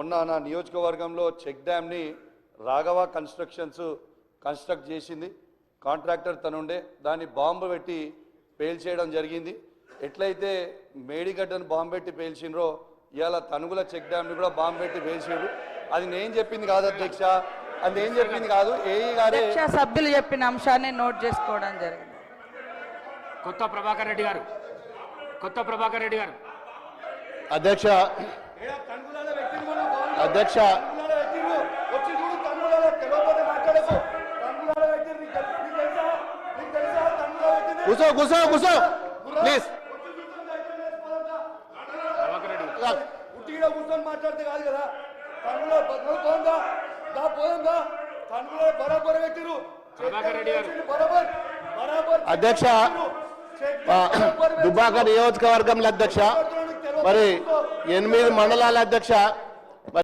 మొన్న నా నియోజకవర్గంలో చెక్ డ్యామ్ని రాఘవ కన్స్ట్రక్షన్స్ కన్స్ట్రక్ట్ చేసింది. కాంట్రాక్టర్ తనుండే దాన్ని బాంబు పెట్టి పేల్చేయడం జరిగింది. ఎట్లయితే మేడిగడ్డను బాంబు పెట్టి పేల్చిండ్రో ఇవాళ తనుగుల చెక్ డ్యామ్ని కూడా బాంబు పెట్టి పేల్చిండ్రు. అది నేను చెప్పింది కాదు అధ్యక్ష, అది నేను చెప్పింది కాదు, ఏఈ గారే సభ్యులు చెప్పిన అంశాన్ని నోట్ చేసుకోవడం జరిగింది. కొత్త ప్రభాకర్ రెడ్డి గారు అధ్యక్ష అధ్యక్ష కూసో కూసో కూసో ప్లీజ్. కూర్చొని మాట్లాడితే కాదు కదా, తనులో పోయిందా తనులో బరాబర్ పెట్టిరు. అధ్యక్ష దుబ్బాక నియోజకవర్గంలో అధ్యక్ష మరి 8 మండలాల అధ్యక్ష